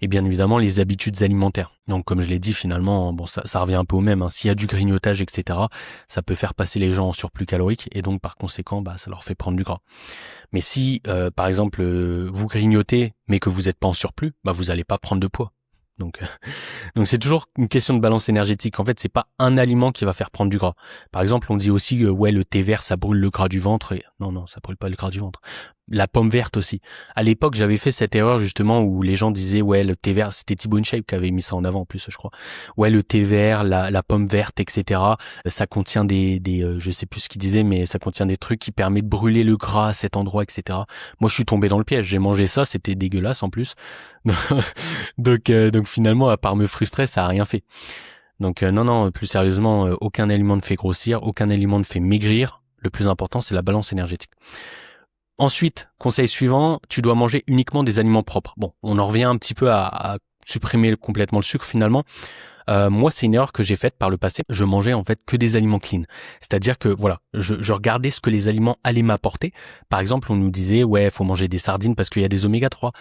Et bien évidemment les habitudes alimentaires. Donc comme je l'ai dit finalement, bon ça revient un peu au même. Hein. S'il y a du grignotage, etc., ça peut faire passer les gens en surplus calorique et donc par conséquent, bah ça leur fait prendre du gras. Mais si par exemple vous grignotez mais que vous n'êtes pas en surplus, bah vous allez pas prendre de poids. Donc c'est toujours une question de balance énergétique. En fait, c'est pas un aliment qui va faire prendre du gras. Par exemple, on dit aussi ouais le thé vert ça brûle le gras du ventre. Et... Non, ça brûle pas le gras du ventre. La pomme verte aussi. À l'époque, j'avais fait cette erreur justement où les gens disaient ouais le thé vert, c'était Thibaut InShape qui avait mis ça en avant en plus, je crois. Ouais le thé vert, la pomme verte, etc. Ça contient des je sais plus ce qu'il disait, mais ça contient des trucs qui permettent de brûler le gras à cet endroit, etc. Moi, je suis tombé dans le piège. J'ai mangé ça, c'était dégueulasse en plus. donc finalement, à part me frustrer, ça a rien fait. Donc non, plus sérieusement, aucun aliment ne fait grossir, aucun aliment ne fait maigrir. Le plus important, c'est la balance énergétique. Ensuite, conseil suivant, tu dois manger uniquement des aliments propres. Bon, on en revient un petit peu à supprimer complètement le sucre finalement. Moi, c'est une erreur que j'ai faite par le passé. Je mangeais en fait que des aliments clean. C'est-à-dire que voilà, je regardais ce que les aliments allaient m'apporter. Par exemple, on nous disait ouais, faut manger des sardines parce qu'il y a des oméga 3.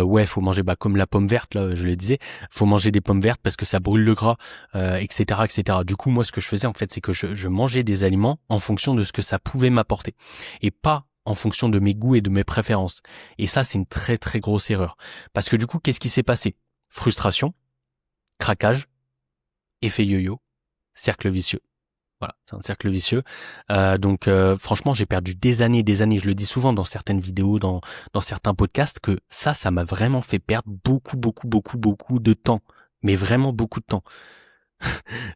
Ouais, faut manger comme la pomme verte là, je le disais, faut manger des pommes vertes parce que ça brûle le gras, etc., etc. Du coup, moi, ce que je faisais en fait, c'est que je mangeais des aliments en fonction de ce que ça pouvait m'apporter et pas en fonction de mes goûts et de mes préférences. Et ça, c'est une très très grosse erreur. Parce que du coup, qu'est-ce qui s'est passé? Frustration, craquage, effet yo-yo, cercle vicieux. Voilà, c'est un cercle vicieux. Donc franchement, j'ai perdu des années, je le dis souvent dans certaines vidéos, dans certains podcasts, que ça m'a vraiment fait perdre beaucoup de temps. Mais vraiment beaucoup de temps.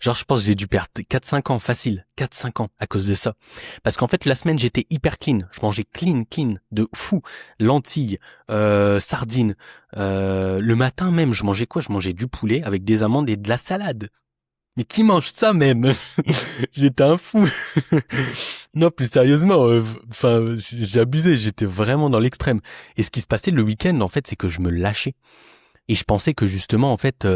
Genre, je pense que j'ai dû perdre 4-5 ans, facile. 4-5 ans à cause de ça. Parce qu'en fait, la semaine, j'étais hyper clean. Je mangeais clean, de fou. Lentilles, sardines. Le matin même, je mangeais quoi? Je mangeais du poulet avec des amandes et de la salade. Mais qui mange ça même? J'étais un fou. Non, plus sérieusement, j'ai abusé. J'étais vraiment dans l'extrême. Et ce qui se passait le week-end, en fait, c'est que je me lâchais. Et je pensais que justement, en fait,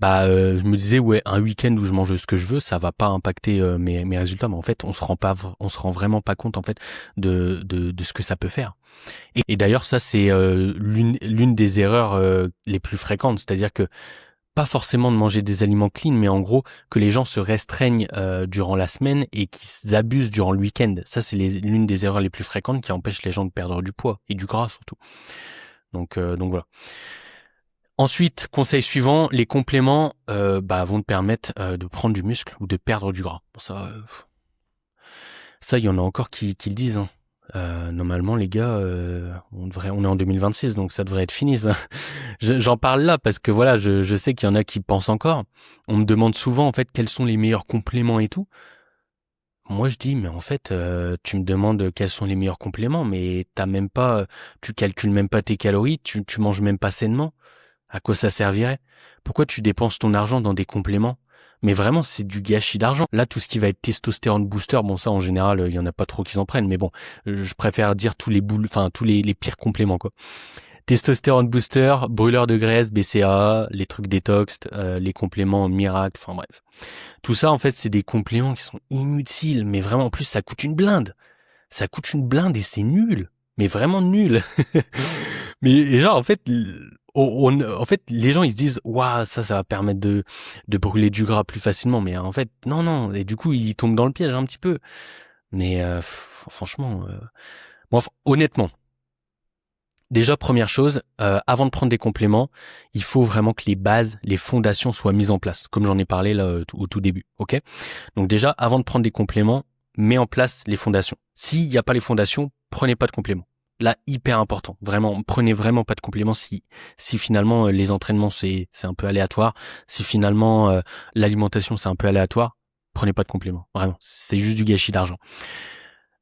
je me disais ouais, un week-end où je mange ce que je veux, ça va pas impacter mes résultats. Mais en fait, on se rend vraiment pas compte en fait de ce que ça peut faire. Et d'ailleurs, ça c'est l'une des erreurs les plus fréquentes, c'est-à-dire que pas forcément de manger des aliments clean, mais en gros que les gens se restreignent durant la semaine et qu'ils abusent durant le week-end. Ça, c'est l'une des erreurs les plus fréquentes qui empêchent les gens de perdre du poids et du gras surtout. Donc voilà. Ensuite, conseil suivant, les compléments vont te permettre de prendre du muscle ou de perdre du gras. Bon, ça, il y en a encore qui le disent. Hein. Normalement, les gars, on est en 2026, donc ça devrait être fini. Ça. J'en parle là parce que voilà, je sais qu'il y en a qui pensent encore. On me demande souvent en fait quels sont les meilleurs compléments et tout. Moi, je dis, mais en fait, tu me demandes quels sont les meilleurs compléments, mais tu calcules même pas tes calories, tu manges même pas sainement. À quoi ça servirait? Pourquoi tu dépenses ton argent dans des compléments? Mais vraiment, c'est du gâchis d'argent. Là, tout ce qui va être testostérone booster, bon, ça, en général, il y en a pas trop qui s'en prennent. Mais bon, je préfère dire tous les pires compléments, quoi. Testostérone booster, brûleur de graisse, BCAA, les trucs détox, les compléments miracles, enfin bref. Tout ça, en fait, c'est des compléments qui sont inutiles. Mais vraiment, en plus, ça coûte une blinde. Ça coûte une blinde et c'est nul. Mais vraiment nul. Mais genre, en fait, en fait, les gens, ils se disent, waouh, ça va permettre de brûler du gras plus facilement. Mais en fait, non. Et du coup, ils tombent dans le piège un petit peu. Mais franchement, bon, honnêtement, déjà, première chose, avant de prendre des compléments, il faut vraiment que les bases, les fondations soient mises en place, comme j'en ai parlé là au tout début, ok? Donc déjà, avant de prendre des compléments, mets en place les fondations. S'il n'y a pas les fondations, prenez pas de compléments. Là, hyper important. Vraiment, prenez vraiment pas de compléments si finalement les entraînements c'est un peu aléatoire, si finalement l'alimentation c'est un peu aléatoire, prenez pas de compléments. Vraiment, c'est juste du gâchis d'argent.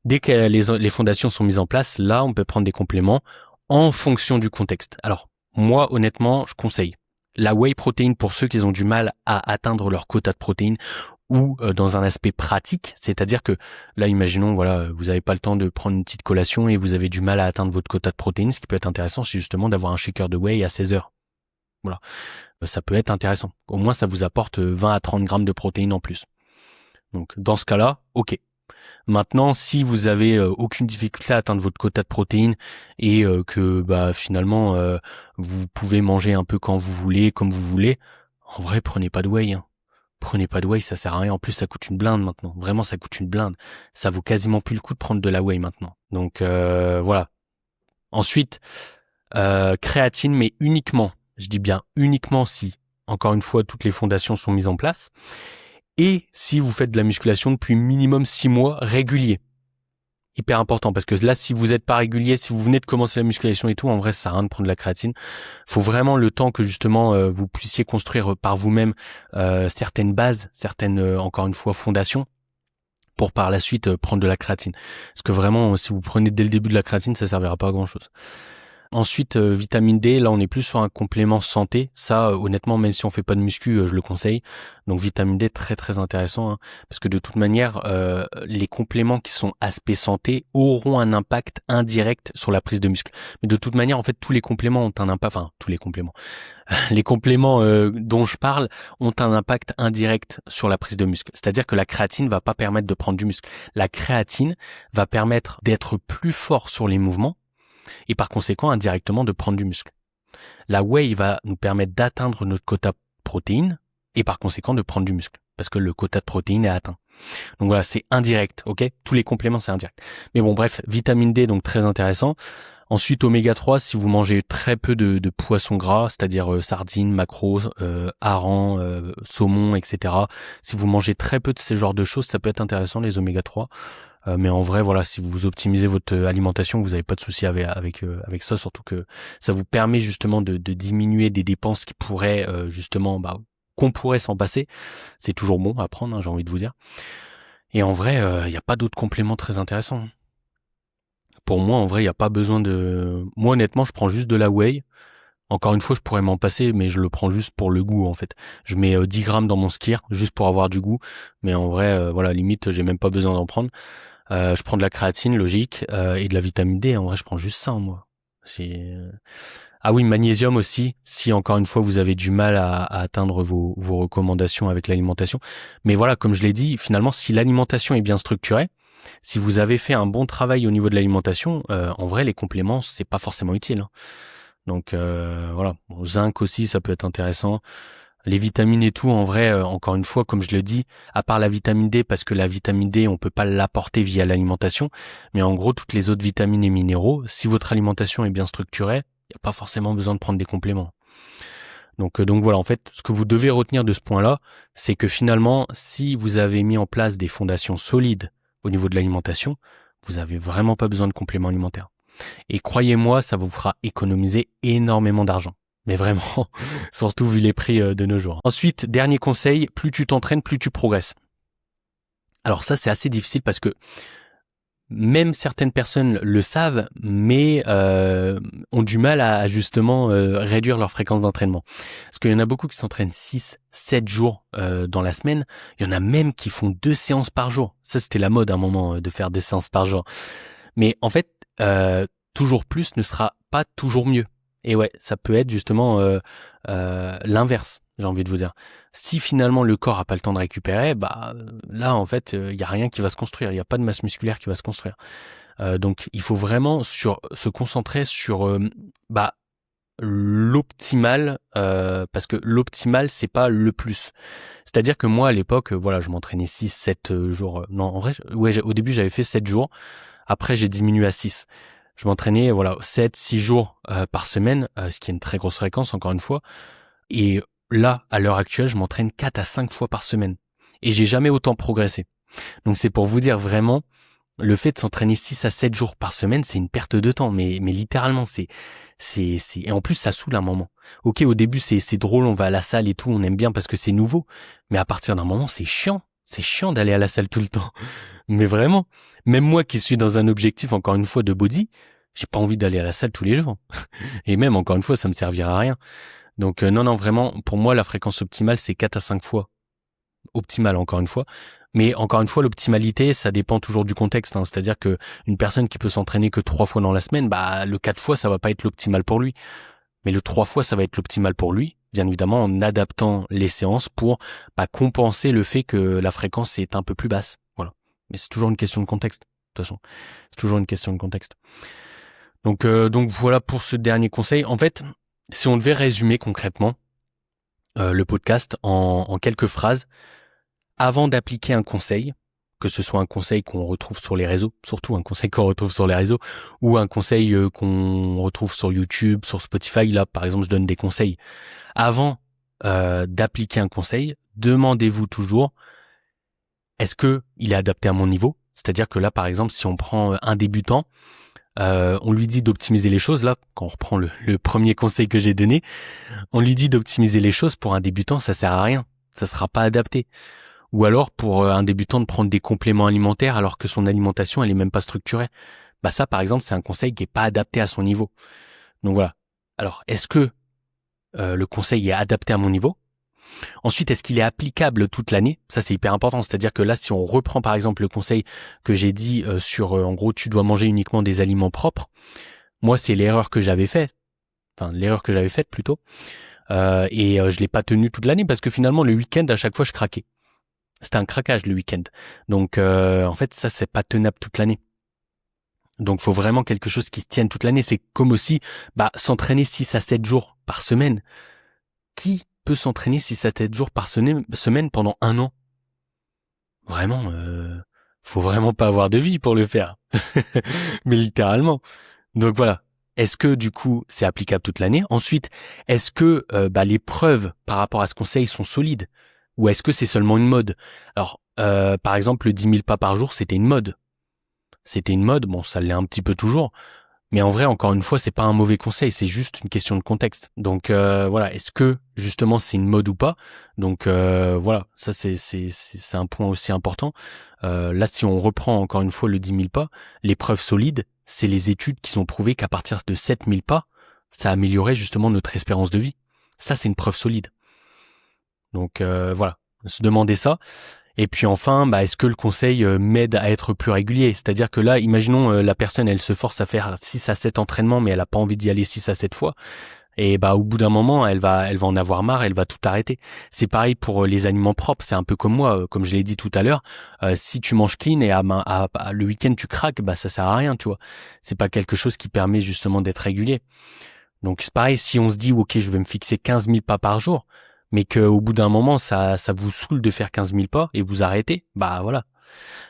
Dès que les fondations sont mises en place, là, on peut prendre des compléments en fonction du contexte. Alors, moi, honnêtement, je conseille la whey protein pour ceux qui ont du mal à atteindre leur quota de protéines ou dans un aspect pratique, c'est-à-dire que là, imaginons, voilà, vous n'avez pas le temps de prendre une petite collation et vous avez du mal à atteindre votre quota de protéines. Ce qui peut être intéressant, c'est justement d'avoir un shaker de whey à 16 heures. Voilà, ça peut être intéressant. Au moins, ça vous apporte 20 à 30 grammes de protéines en plus. Donc, dans ce cas-là, ok. Maintenant, si vous avez aucune difficulté à atteindre votre quota de protéines et que finalement vous pouvez manger un peu quand vous voulez, comme vous voulez, en vrai, prenez pas de whey. Hein. Prenez pas de whey, ça sert à rien. En plus, ça coûte une blinde maintenant. Vraiment, ça coûte une blinde. Ça vaut quasiment plus le coup de prendre de la whey maintenant. Donc voilà. Ensuite, créatine, mais uniquement, je dis bien uniquement si, encore une fois, toutes les fondations sont mises en place. Et si vous faites de la musculation depuis minimum 6 mois régulier. Hyper important, parce que là, si vous n'êtes pas régulier, si vous venez de commencer la musculation et tout, en vrai, ça sert à rien de prendre de la créatine. Faut vraiment le temps que justement vous puissiez construire par vous-même certaines bases, certaines, encore une fois, fondations, pour par la suite prendre de la créatine. Parce que vraiment, si vous prenez dès le début de la créatine, ça servira pas à grand-chose. Ensuite, vitamine D, là on est plus sur un complément santé. Ça, honnêtement, même si on fait pas de muscu, je le conseille. Donc vitamine D, très très intéressant, hein, parce que de toute manière, les compléments qui sont aspect santé auront un impact indirect sur la prise de muscle. Mais de toute manière, en fait, tous les compléments ont un impact, enfin tous les compléments. Les compléments dont je parle ont un impact indirect sur la prise de muscle. C'est-à-dire que la créatine va pas permettre de prendre du muscle. La créatine va permettre d'être plus fort sur les mouvements et par conséquent indirectement de prendre du muscle. La whey va nous permettre d'atteindre notre quota de protéines et par conséquent de prendre du muscle parce que le quota de protéines est atteint. Donc voilà, c'est indirect, ok? Tous les compléments, c'est indirect. Mais bon, bref, vitamine D, donc très intéressant. Ensuite, oméga 3, si vous mangez très peu de poissons gras, c'est-à-dire sardines, maquereaux, harengs, saumon, etc. Si vous mangez très peu de ces genres de choses, ça peut être intéressant, les oméga 3. Mais en vrai, voilà, si vous optimisez votre alimentation, vous n'avez pas de souci avec ça, surtout que ça vous permet justement de diminuer des dépenses qui pourraient justement, qu'on pourrait s'en passer. C'est toujours bon à prendre, hein, j'ai envie de vous dire. Et en vrai, il n'y a pas d'autres compléments très intéressants. Pour moi, en vrai, il n'y a pas besoin de... Moi, honnêtement, je prends juste de la whey. Encore une fois, je pourrais m'en passer, mais je le prends juste pour le goût, en fait. Je mets 10 grammes dans mon skyr, juste pour avoir du goût. Mais en vrai, voilà, limite, j'ai même pas besoin d'en prendre. Je prends de la créatine, logique, et de la vitamine D. En vrai, je prends juste ça, moi. Ah oui, magnésium aussi, si encore une fois vous avez du mal à atteindre vos recommandations avec l'alimentation. Mais voilà, comme je l'ai dit, finalement, si l'alimentation est bien structurée, si vous avez fait un bon travail au niveau de l'alimentation, en vrai, les compléments, c'est pas forcément utile. Hein. Donc voilà, bon, zinc aussi, ça peut être intéressant. Les vitamines et tout, en vrai, encore une fois, comme je le dis, à part la vitamine D, parce que la vitamine D, on peut pas l'apporter via l'alimentation, mais en gros, toutes les autres vitamines et minéraux, si votre alimentation est bien structurée, il n'y a pas forcément besoin de prendre des compléments. Donc voilà, en fait, ce que vous devez retenir de ce point-là, c'est que finalement, si vous avez mis en place des fondations solides au niveau de l'alimentation, vous avez vraiment pas besoin de compléments alimentaires. Et croyez-moi, ça vous fera économiser énormément d'argent. Mais vraiment, surtout vu les prix de nos jours. Ensuite, dernier conseil, plus tu t'entraînes, plus tu progresses. Alors ça, c'est assez difficile parce que même certaines personnes le savent, mais ont du mal à justement réduire leur fréquence d'entraînement. Parce qu'il y en a beaucoup qui s'entraînent 6, 7 jours dans la semaine. Il y en a même qui font 2 séances par jour. Ça, c'était la mode à un moment de faire 2 séances par jour. Mais en fait, toujours plus ne sera pas toujours mieux. Et ouais, ça peut être justement l'inverse. j'ai envie de vous dire. Si finalement le corps a pas le temps de récupérer, là en fait, il y a rien qui va se construire, il y a pas de masse musculaire qui va se construire. Donc il faut vraiment se concentrer sur l'optimal, parce que l'optimal c'est pas le plus. C'est-à-dire que moi à l'époque, je m'entraînais 6-7 jours. Non, en vrai, au début j'avais fait 7 jours. Après j'ai diminué à 6. Je m'entraînais 7-6 jours par semaine, ce qui est une très grosse fréquence encore une fois. Et là, à l'heure actuelle, je m'entraîne 4 à 5 fois par semaine. Et j'ai jamais autant progressé. Donc c'est pour vous dire vraiment, le fait de s'entraîner 6 à 7 jours par semaine, c'est une perte de temps. Mais littéralement, et en plus, ça saoule un moment. Ok, au début, c'est drôle, on va à la salle et tout, on aime bien parce que c'est nouveau. Mais à partir d'un moment, c'est chiant. C'est chiant d'aller à la salle tout le temps. Mais vraiment, même moi qui suis dans un objectif, encore une fois, de body, j'ai pas envie d'aller à la salle tous les jours. Et même, encore une fois, ça me servira à rien. Donc non, vraiment, pour moi, la fréquence optimale, c'est 4 à 5 fois. Optimale, encore une fois. Mais encore une fois, l'optimalité, ça dépend toujours du contexte. C'est-à-dire que une personne qui peut s'entraîner que 3 fois dans la semaine, le 4 fois, ça va pas être l'optimal pour lui. Mais le 3 fois, ça va être l'optimal pour lui, bien évidemment, en adaptant les séances pour compenser le fait que la fréquence est un peu plus basse. Voilà. Mais c'est toujours une question de contexte, de toute façon. C'est toujours une question de contexte. Donc voilà pour ce dernier conseil. En fait, si on devait résumer concrètement le podcast en quelques phrases, avant d'appliquer un conseil, que ce soit un conseil qu'on retrouve sur les réseaux, surtout un conseil qu'on retrouve sur les réseaux, ou un conseil qu'on retrouve sur YouTube, sur Spotify, là par exemple je donne des conseils. Avant d'appliquer un conseil, demandez-vous toujours, est-ce que il est adapté à mon niveau ? C'est-à-dire que là par exemple si on prend un débutant, on lui dit d'optimiser les choses, là, quand on reprend le premier conseil que j'ai donné, on lui dit d'optimiser les choses pour un débutant, ça sert à rien. Ça sera pas adapté. Ou alors, pour un débutant de prendre des compléments alimentaires alors que son alimentation, elle est même pas structurée. Ça, par exemple, c'est un conseil qui est pas adapté à son niveau. Donc voilà. Alors, est-ce que le conseil est adapté à mon niveau ? Ensuite, est-ce qu'il est applicable toute l'année ? Ça, c'est hyper important. C'est-à-dire que là, si on reprend par exemple le conseil que j'ai dit sur, en gros, tu dois manger uniquement des aliments propres. Moi, c'est l'erreur que j'avais faite. Enfin, l'erreur que j'avais faite plutôt. Et je l'ai pas tenue toute l'année parce que finalement, le week-end, à chaque fois, je craquais. C'était un craquage le week-end. Donc, en fait, ça, c'est pas tenable toute l'année. Donc, faut vraiment quelque chose qui se tienne toute l'année. C'est comme aussi s'entraîner 6 à 7 jours par semaine. Qui peut s'entraîner 6 à 7 jours par semaine pendant 1 an ? Vraiment, faut vraiment pas avoir de vie pour le faire. Mais littéralement. Donc voilà. Est-ce que du coup c'est applicable toute l'année ? Ensuite, est-ce que les preuves par rapport à ce conseil sont solides ? Ou est-ce que c'est seulement une mode ? Alors, par exemple, le 10 000 pas par jour, c'était une mode. C'était une mode, bon, ça l'est un petit peu toujours. Mais en vrai, encore une fois, c'est pas un mauvais conseil, c'est juste une question de contexte. Donc voilà, est-ce que justement c'est une mode ou pas ? Donc voilà, ça c'est un point aussi important. Là, si on reprend encore une fois le 10 000 pas, les preuves solides, c'est les études qui ont prouvé qu'à partir de 7 000 pas, ça améliorait justement notre espérance de vie. Ça, c'est une preuve solide. Donc voilà, se demander ça. Et puis enfin, est-ce que le conseil m'aide à être plus régulier ? C'est-à-dire que là, imaginons la personne, elle se force à faire 6 à 7 entraînements, mais elle a pas envie d'y aller 6 à 7 fois. Et au bout d'un moment, elle va en avoir marre, elle va tout arrêter. C'est pareil pour les aliments propres, c'est un peu comme moi, comme je l'ai dit tout à l'heure. Si tu manges clean et le week-end tu craques, ça sert à rien, tu vois. C'est pas quelque chose qui permet justement d'être régulier. Donc c'est pareil, si on se dit, ok, je vais me fixer 15 000 pas par jour, mais qu'au bout d'un moment, ça vous saoule de faire 15 000 pas et vous arrêtez, voilà.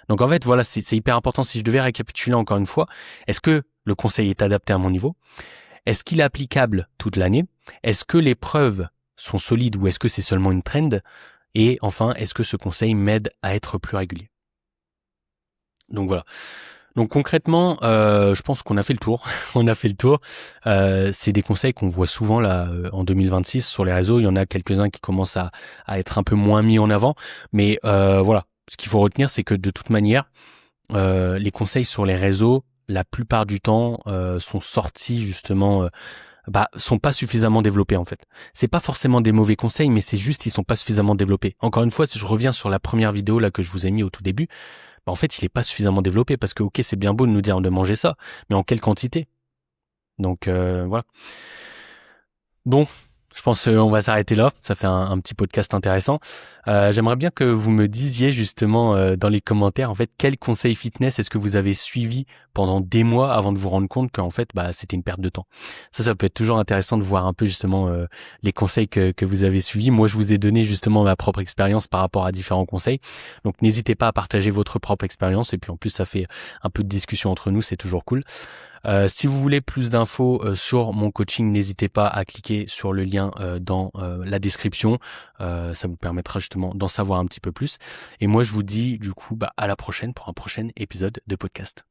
Donc en fait, voilà, c'est hyper important. Si je devais récapituler encore une fois, est-ce que le conseil est adapté à mon niveau ? Est-ce qu'il est applicable toute l'année ? Est-ce que les preuves sont solides ou est-ce que c'est seulement une trend ? Et enfin, est-ce que ce conseil m'aide à être plus régulier ? Donc voilà. Donc concrètement, je pense qu'on a fait le tour. On a fait le tour. C'est des conseils qu'on voit souvent là en 2026 sur les réseaux. Il y en a quelques-uns qui commencent à être un peu moins mis en avant. Mais voilà, ce qu'il faut retenir, c'est que de toute manière, les conseils sur les réseaux, la plupart du temps, sont sortis justement, sont pas suffisamment développés en fait. C'est pas forcément des mauvais conseils, mais c'est juste ils sont pas suffisamment développés. Encore une fois, si je reviens sur la première vidéo là que je vous ai mis au tout début. En fait, il est pas suffisamment développé parce que, ok, c'est bien beau de nous dire de manger ça, mais en quelle quantité ? Donc, voilà. Bon, Je pense qu'on va s'arrêter là. Ça fait un petit podcast intéressant. J'aimerais bien que vous me disiez justement dans les commentaires en fait quels conseils fitness est-ce que vous avez suivis pendant des mois avant de vous rendre compte qu'en fait c'était une perte de temps. Ça peut être toujours intéressant de voir un peu justement les conseils que vous avez suivis. Moi je vous ai donné justement ma propre expérience par rapport à différents conseils. Donc n'hésitez pas à partager votre propre expérience et puis en plus ça fait un peu de discussion entre nous, c'est toujours cool. Si vous voulez plus d'infos sur mon coaching, n'hésitez pas à cliquer sur le lien dans la description. Ça vous permettra justement d'en savoir un petit peu plus. Et moi, je vous dis du coup à la prochaine pour un prochain épisode de podcast.